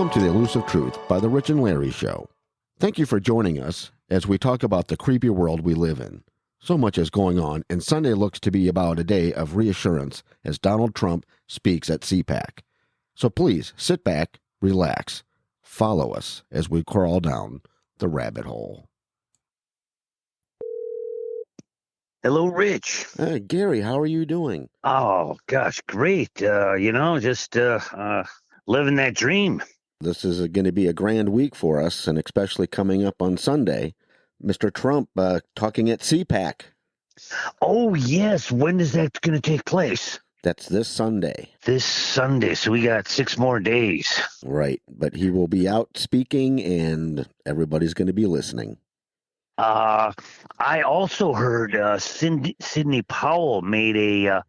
Welcome to the Elusive Truth by the Rich and Larry Show. Thank you for joining us as we talk about the creepy world we live in. So much is going on, and Sunday looks to be about a day of reassurance as Donald Trump speaks at CPAC. So please sit back, relax, follow us as we crawl down the rabbit hole. Hello, Rich. Gary, how are you doing? Oh, gosh, great. Just living that dream. This is going to be a grand week for us, and especially coming up on Sunday. Mr. Trump talking at CPAC. Oh, yes. When is that going to take place? That's this Sunday. This Sunday. So we got 6 more days. Right. But he will be out speaking, and everybody's going to be listening. I also heard Sidney Powell made a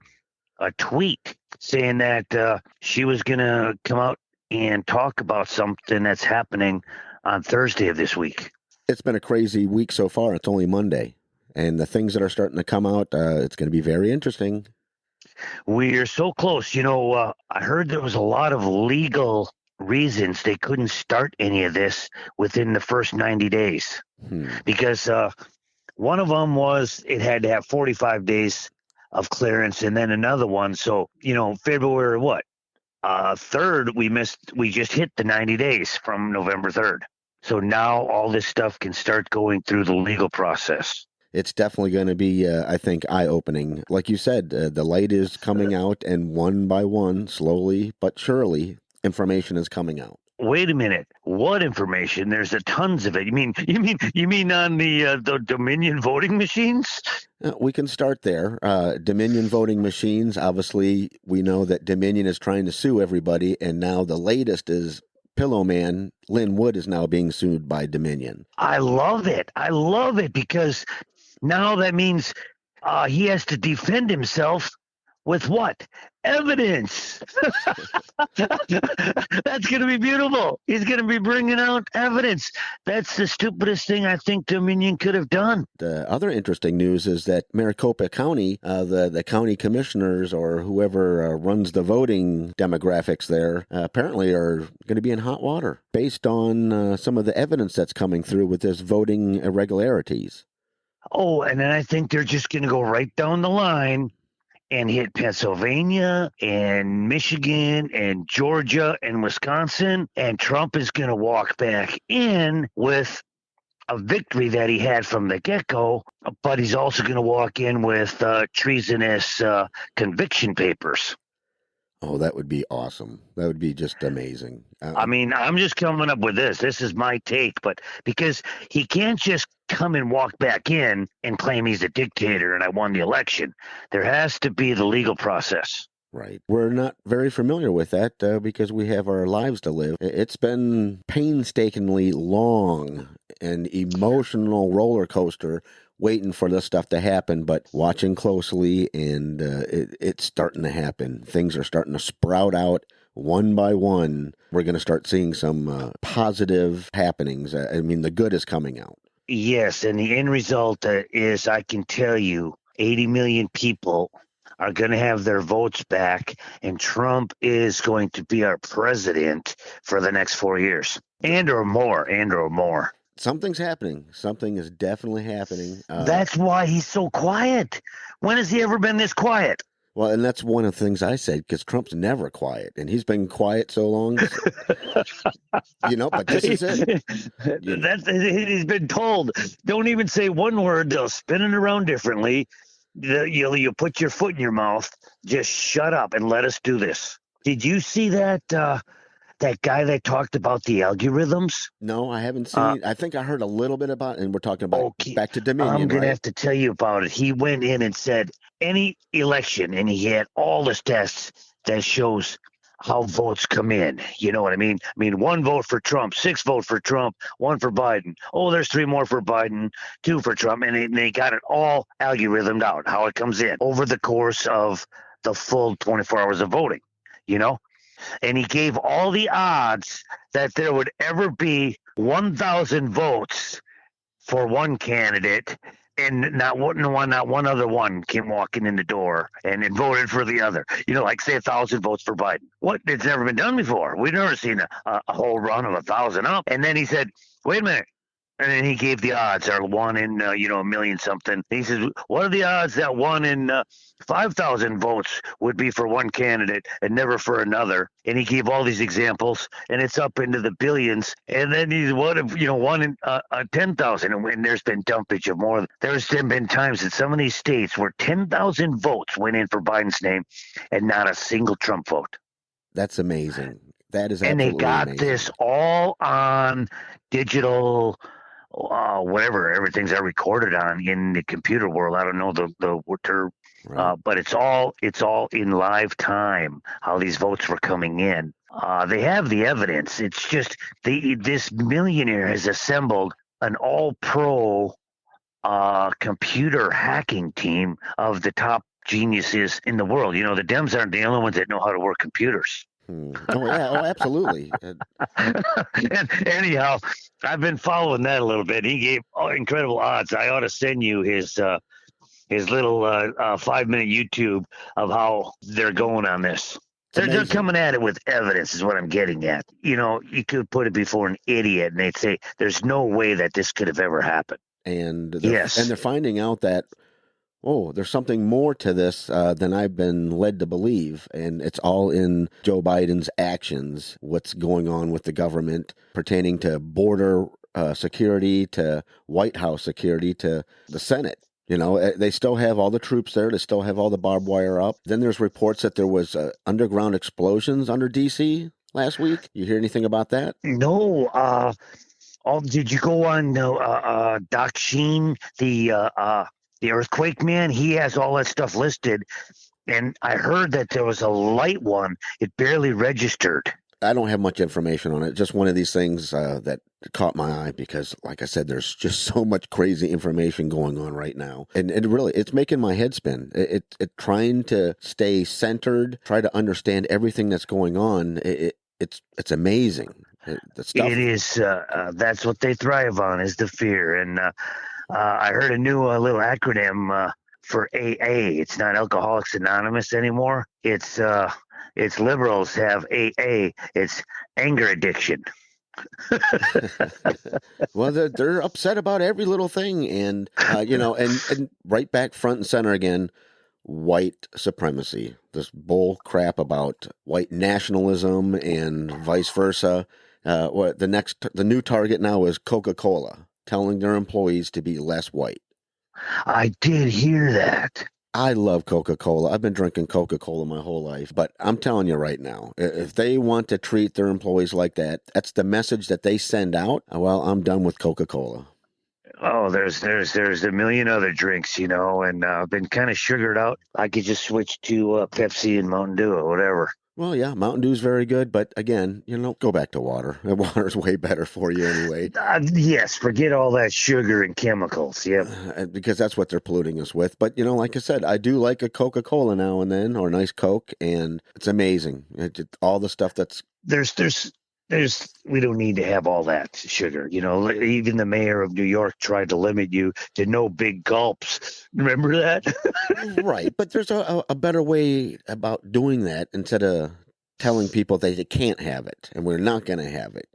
tweet saying that she was going to come out and talk about something that's happening on Thursday of this week. It's been a crazy week so far. It's only Monday. And the things that are starting to come out, it's going to be very interesting. We're so close. I heard there was a lot of legal reasons they couldn't start any of this within the first 90 days. Because one of them was it had to have 45 days of clearance, and then another one. So, February 3rd, we just hit the 90 days from November 3rd. So now all this stuff can start going through the legal process. It's definitely going to be, I think, eye-opening. Like you said, the light is coming out, and one by one, slowly but surely, information is coming out. Wait a minute. What information? There's tons of it. You mean on the Dominion voting machines? We can start there. Dominion voting machines. Obviously, we know that Dominion is trying to sue everybody, and now the latest is Pillow Man Lynn Wood is now being sued by Dominion. I love it. Because now that means he has to defend himself with what? Evidence. That's going to be beautiful. He's going to be bringing out evidence. That's the stupidest thing I think Dominion could have done. The other interesting news is that Maricopa County, the county commissioners or whoever runs the voting demographics there, apparently are going to be in hot water based on some of the evidence that's coming through with this voting irregularities. Oh, and then I think they're just going to go right down the line and hit Pennsylvania and Michigan and Georgia and Wisconsin, and Trump is going to walk back in with a victory that he had from the get-go, but he's also going to walk in with treasonous conviction papers. Oh, that would be awesome. That would be just amazing. I'm just coming up with this. This is my take, but because he can't just come and walk back in and claim he's a dictator and I won the election. There has to be the legal process. Right. We're not very familiar with that because we have our lives to live. It's been painstakingly long and emotional roller coaster waiting for this stuff to happen, but watching closely, and it's starting to happen. Things are starting to sprout out one by one. We're going to start seeing some positive happenings. The good is coming out. Yes, and the end result is, I can tell you, 80 million people are going to have their votes back, and Trump is going to be our president for the next 4 years, and or more. Something's happening. Something is definitely happening. That's why he's so quiet. When has he ever been this quiet? Well, and that's one of the things I said, because Trump's never quiet, and he's been quiet so long. But this is it. He's been told, don't even say one word. They'll spin it around differently. You put your foot in your mouth. Just shut up and let us do this. Did you see that guy that talked about the algorithms? No, I haven't seen. I think I heard a little bit about it, and we're talking about back to Dominion. I'm going to have to tell you about it. He went in and said any election, and he had all the stats that shows how votes come in. You know what I mean? 1 vote for Trump, 6 vote for Trump, 1 for Biden. Oh, there's 3 more for Biden, 2 for Trump. And they got it all algorithmed out, how it comes in over the course of the full 24 hours of voting, And he gave all the odds that there would ever be 1,000 votes for one candidate and not one other one came walking in the door and it voted for the other. Like say 1,000 votes for Biden. What? It's never been done before. We've never seen a whole run of 1,000 up. And then he said, "Wait a minute." And then he gave the odds are one in a million something. And he says, "What are the odds that one in 5,000 votes would be for one candidate and never for another?" And he gave all these examples, and it's up into the billions. And then he's what if one in 10,000, and there's been dumpage of more. There's been times in some of these states where 10,000 votes went in for Biden's name, and not a single Trump vote. That's amazing. That is And they absolutely got amazing. this all on digital. Whatever everything's are recorded on in the computer world. I don't know the term, Right. but it's all in live time how these votes were coming in. They have the evidence. It's just this millionaire has assembled an all-pro computer hacking team of the top geniuses in the world. The Dems aren't the only ones that know how to work computers. Oh yeah. Oh, absolutely. And anyhow, I've been following that a little bit. He gave incredible odds. I ought to send you his little 5-minute YouTube of how they're going on this. They're coming at it with evidence, is what I'm getting at. You could put it before an idiot, and they'd say, "There's no way that this could have ever happened." And Yes, they're finding out that there's something more to this than I've been led to believe. And it's all in Joe Biden's actions, what's going on with the government pertaining to border security, to White House security, to the Senate. They still have all the troops there. They still have all the barbed wire up. Then there's reports that there was underground explosions under D.C. last week. You hear anything about that? no. Did you go on Doc Sheen, the earthquake man? He has all that stuff listed, and I heard that there was a light one. It barely registered. I don't have much information on it. Just one of these things that caught my eye because, like I said, there's just so much crazy information going on right now, and it's making my head spin. It trying to stay centered, try to understand everything that's going on. It's amazing. The stuff. It is. That's what they thrive on, is the fear. And I heard a new little acronym for AA. It's not Alcoholics Anonymous anymore. It's liberals have AA. It's anger addiction. Well, they're upset about every little thing, and and right back front and center again, white supremacy. This bull crap about white nationalism and vice versa. The new target now is Coca-Cola, telling their employees to be less white. I did hear that. I love Coca-Cola. I've been drinking Coca-Cola my whole life. But I'm telling you right now, if they want to treat their employees like that, that's the message that they send out. Well, I'm done with Coca-Cola. Oh, there's a million other drinks, and I've been kind of sugared out. I could just switch to Pepsi and Mountain Dew or whatever. Well, yeah, Mountain Dew's very good, but again, go back to water. Water's way better for you anyway. Yes, forget all that sugar and chemicals. Yep. Because that's what they're polluting us with. But, like I said, I do like a Coca-Cola now and then, or a nice Coke, and it's amazing. All the stuff that's... We don't need to have all that sugar. Even the mayor of New York tried to limit you to no big gulps. Remember that? Right. But there's a better way about doing that instead of telling people that they can't have it and we're not going to have it.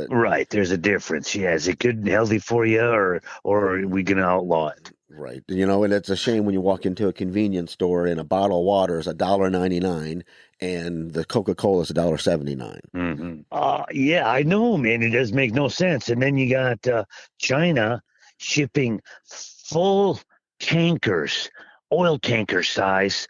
Right. There's a difference. Yeah. Is it good and healthy for you, or are we going to outlaw it? Right. And it's a shame when you walk into a convenience store and a bottle of water is $1.99 and the Coca-Cola is $1.79. Mm-hmm. Yeah, I know, man. It does make no sense. And then you got China shipping full tankers, oil tanker size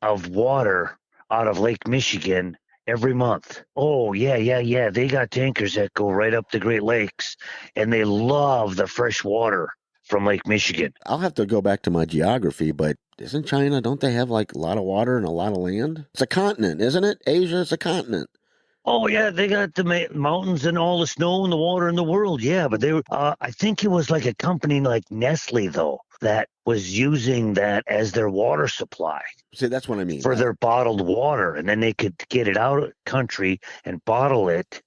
of water out of Lake Michigan every month. Oh, yeah. They got tankers that go right up the Great Lakes, and they love the fresh water from Lake Michigan. I'll have to go back to my geography, but isn't China, don't they have like a lot of water and a lot of land? It's a continent, isn't it? Asia is a continent. Oh, yeah, they got the mountains and all the snow and the water in the world. Yeah, but they were, I think it was like a company like Nestle, though, that was using that as their water supply. See, that's what I mean. For their bottled water. And then they could get it out of the country and bottle it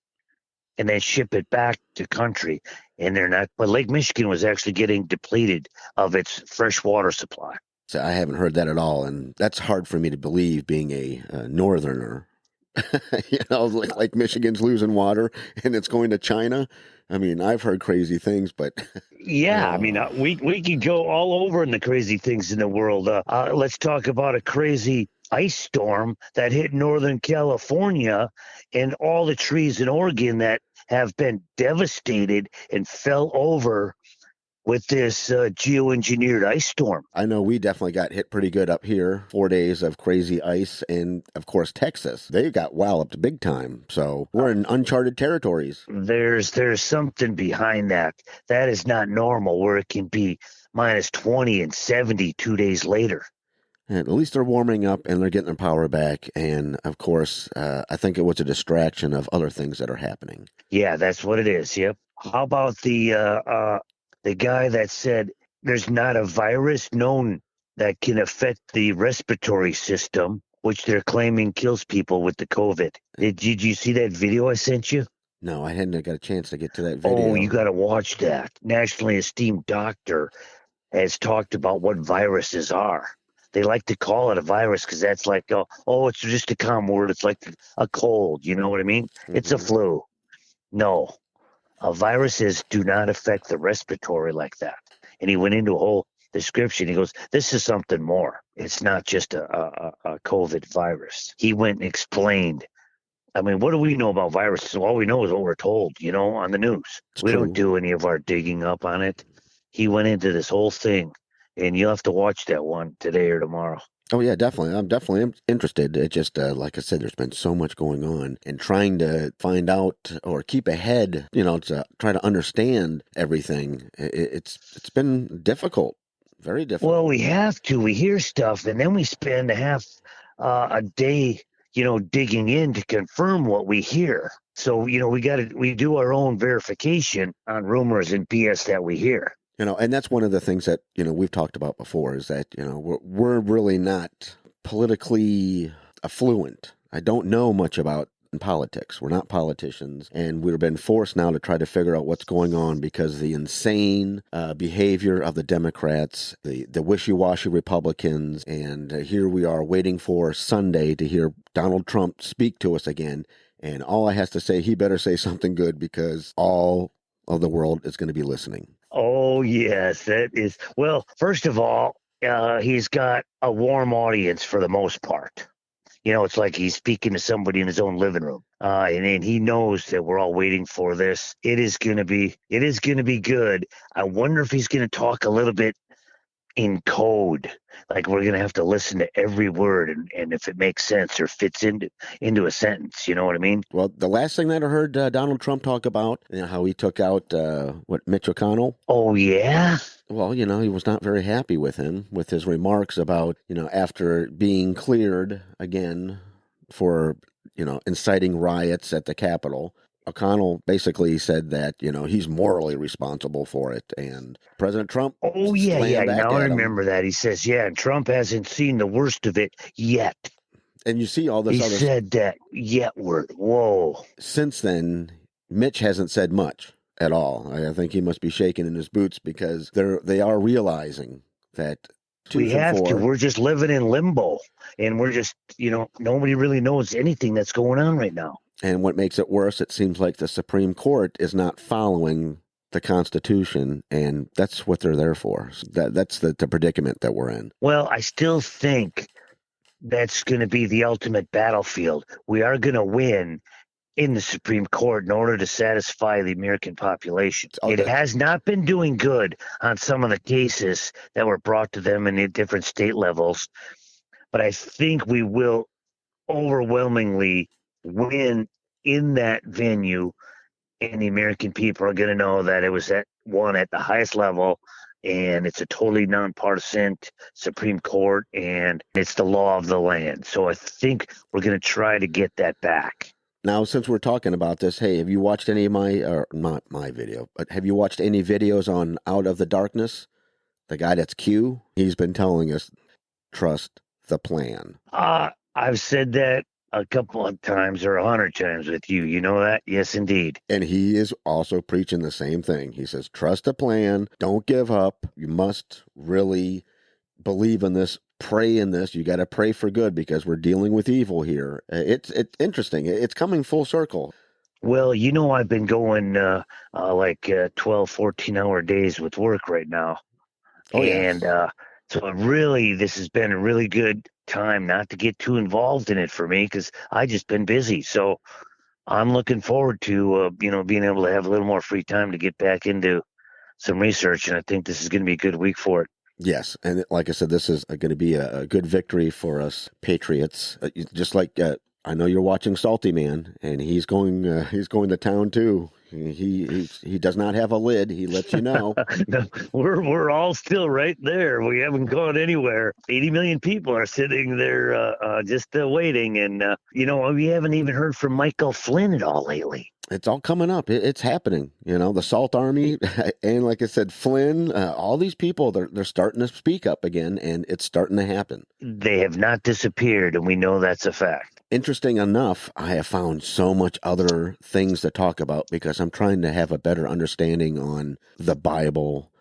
and then ship it back to country. And they're not, but Lake Michigan was actually getting depleted of its fresh water supply. So I haven't heard that at all, and that's hard for me to believe, being a northerner. Like Michigan's losing water and it's going to China. I mean, I've heard crazy things, but Yeah, I mean, uh, we can go all over in the crazy things in the world. Let's talk about a crazy ice storm that hit Northern California, and all the trees in Oregon that have been devastated and fell over with this geoengineered ice storm. I know we definitely got hit pretty good up here. 4 days of crazy ice, and of course Texas, they got walloped big time. So we're in uncharted territories. There's something behind that. That is not normal, where it can be minus 20 and 70 2 days later. And at least they're warming up and they're getting their power back. And of course, I think it was a distraction of other things that are happening. Yeah, that's what it is. Yep. How about the guy that said there's not a virus known that can affect the respiratory system, which they're claiming kills people with the COVID? Did you see that video I sent you? No, I hadn't got a chance to get to that Oh, you video. got to watch that. Nationally esteemed doctor has talked about what viruses are. They like to call it a virus because that's like, oh, it's just a common word. It's like a cold. You know what I mean? It's a Hmm. flu. No, viruses do not affect the respiratory like that. And he went into a whole description. He goes, this is something more. It's not just a COVID virus. He went and explained. I mean, what do we know about viruses? All we know is what we're told, on the news. It's We don't true. do any of our digging up on it. He went into this whole thing, and you'll have to watch that one today or tomorrow. Oh yeah, definitely. I'm definitely interested. It just, like I said, there's been so much going on, and trying to find out or keep ahead, to try to understand everything. It's been difficult, very Well, difficult. we have to. We hear stuff, and then we spend a day, digging in to confirm what we hear. So, we do our own verification on rumors and BS that we hear. And that's one of the things that we've talked about before, is that we're really not politically affluent. I don't know much about politics. We're not politicians, and we've been forced now to try to figure out what's going on because the insane behavior of the Democrats, the wishy-washy Republicans, and here we are waiting for Sunday to hear Donald Trump speak to us again. And all I has to say, he better say something good, because all of the world is going to be listening. Oh, yes, that is. Well, first of all, he's got a warm audience for the most part. It's like he's speaking to somebody in his own living room. And he knows that we're all waiting for this. It is gonna be good. I wonder if he's gonna talk a little bit in code. Like we're gonna have to listen to every word, and if it makes sense or fits into a sentence. You know what I mean? Well, the last thing that I heard Donald Trump talk about, how he took out Mitch McConnell. Oh yeah. Well, he was not very happy with him, with his remarks about, after being cleared again for, inciting riots at the Capitol. O'Connell basically said that, he's morally responsible for it. And President Trump Oh yeah, yeah. slammed back Now I at him. remember that. He says, yeah, and Trump hasn't seen the worst of it yet. And you see all He this other, said that yet word. Whoa. since then, Mitch hasn't said much at all. I think he must be shaking in his boots, because they are realizing that two We from have to. four. We're just living in limbo, and we're just, nobody really knows anything that's going on right now. And what makes it worse, it seems like the Supreme Court is not following the Constitution, and that's what they're there for. So that's the predicament that we're in. Well, I still think that's going to be the ultimate battlefield. We are going to win in the Supreme Court in order to satisfy the American population. Oh, It has not been doing good on some of the cases that were brought to them in the different state levels, but I think we will overwhelmingly win in that venue, and the American people are going to know that it was at the highest level, and it's a totally nonpartisan Supreme Court, and it's the law of the land. So I think we're going to try to get that back. now, since we're talking about this, hey, have you watched any of my, or not my video, but have you watched any videos on Out of the Darkness? The guy that's Q, he's been telling us, trust the plan. I've said that a couple of times or 100 times with you. You know that? Yes, indeed. And he is also preaching the same thing. He says, trust the plan, don't give up. You must really believe in this, pray in this. You got to pray for good because we're dealing with evil here. It's interesting. It's coming full circle. Well, I've been going like 12, 14-hour days with work right now. Oh, And yes. so this has been a really good time not to get too involved in it for me because I just been busy. So I'm looking forward to, being able to have a little more free time to get back into some research. And I think this is going to be a good week for it. Yes, and like I said, this is going to be a good victory for us Patriots. Just like I know you're watching Salty Man, and he's going to town too. He does not have a lid. He lets you know. No, we're all still right there. We haven't gone anywhere. 80 million people are sitting there just waiting, and we haven't even heard from Michael Flynn at all lately. It's all coming up. It's happening. The Salt Army, and like I said, Flynn. All these people, they're starting to speak up again, and it's starting to happen. They have not disappeared, and we know that's a fact. Interesting enough, I have found so much other things to talk about because I'm trying to have a better understanding on the Bible,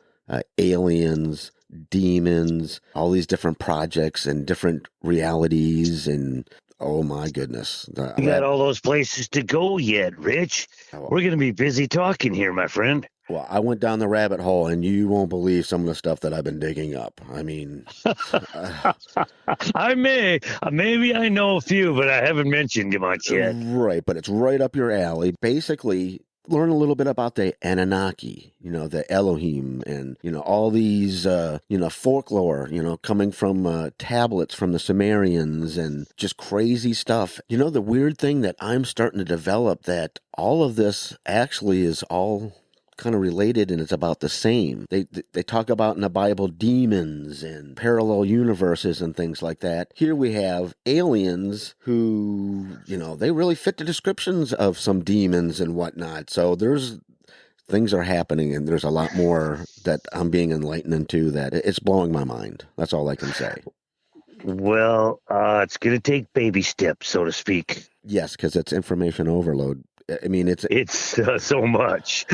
aliens, demons, all these different projects and different realities, and oh my goodness. You got all those places to go yet, Rich? We're going to be busy talking here, my friend. Well, I went down the rabbit hole, and you won't believe some of the stuff that I've been digging up. I mean, maybe I know a few, but I haven't mentioned much yet. Right, but it's right up your alley. Basically, learn a little bit about the Anunnaki, the Elohim, and, all these, folklore, coming from tablets from the Sumerians and just crazy stuff. The weird thing that I'm starting to develop that all of this actually is all kind of related and it's about the same. They talk about in the Bible demons and parallel universes and things like that. Here we have aliens who, they really fit the descriptions of some demons and whatnot. So things are happening and there's a lot more that I'm being enlightened into that it's blowing my mind. That's all I can say. Well, it's going to take baby steps, so to speak. Yes, because it's information overload. I mean, it's so much.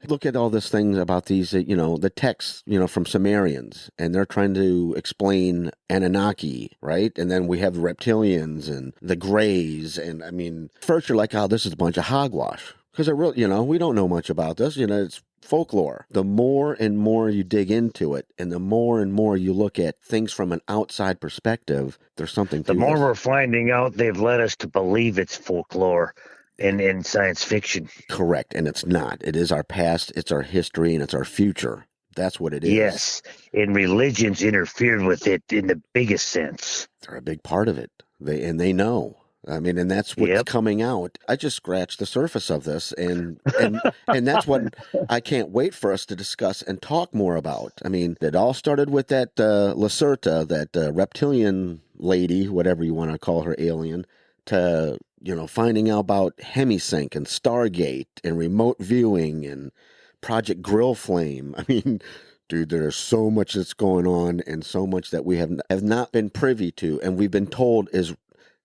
Look at all these things about these, the texts, from Sumerians, and they're trying to explain Anunnaki, right? And then we have the reptilians and the Greys, and I mean, first you're like, oh, this is a bunch of hogwash, because it really, we don't know much about this. It's folklore. The more and more you dig into it, and the more and more you look at things from an outside perspective, there's something to The more this. we're finding out, they've led us to believe it's folklore in science fiction. Correct, and it's not. It is our past, it's our history, and it's our future. That's what it is. Yes, and religions interfered with it in the biggest sense. They're a big part of it. They know. I mean, and that's what's coming out. I just scratched the surface of this, and that's what I can't wait for us to discuss and talk more about. I mean, it all started with that Lacerta, that reptilian lady, whatever you want to call her, alien, to finding out about Hemisync and Stargate and remote viewing and Project Grill Flame. I mean, dude, there's so much that's going on and so much that we have not been privy to, and we've been told is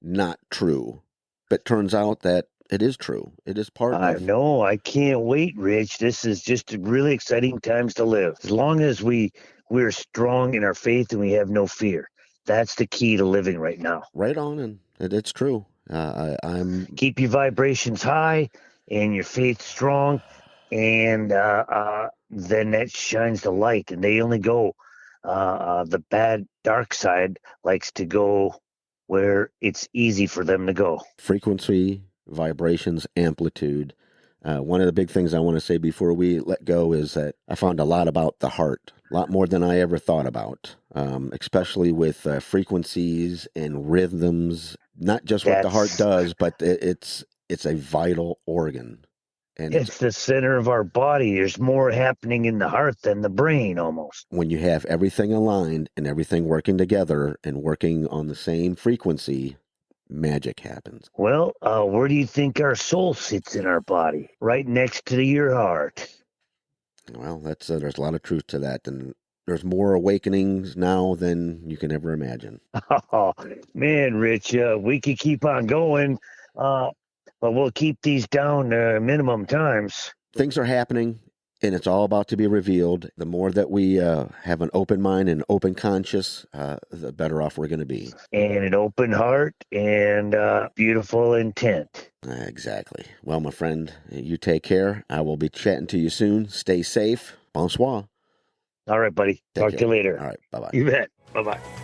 not true. But turns out that it is true. It is part of... I know. I can't wait, Rich. This is just really exciting times to live. As long as we're strong in our faith and we have no fear. That's the key to living right now. Right on, and it's true. I'm keep your vibrations high and your faith strong, and then that shines the light. And they only go. The bad dark side likes to go where it's easy for them to go. Frequency, vibrations, amplitude. One of the big things I want to say before we let go is that I found a lot about the heart, a lot more than I ever thought about, especially with frequencies and rhythms. Not just what the heart does, but it's a vital organ. And it's the center of our body. There's more happening in the heart than the brain, almost. When you have everything aligned and everything working together and working on the same frequency, magic happens. Well, where do you think our soul sits in our body? Right next to your heart. Well, there's a lot of truth to that, and There's more awakenings now than you can ever imagine. Oh, man, Rich, we could keep on going, but we'll keep these down minimum times. Things are happening, and it's all about to be revealed. The more that we have an open mind and open conscience, the better off we're going to be. And an open heart and beautiful intent. Exactly. Well, my friend, you take care. I will be chatting to you soon. Stay safe. Bonsoir. All right, buddy. Take Talk care. to you later. All right. Bye-bye. You bet. Bye-bye.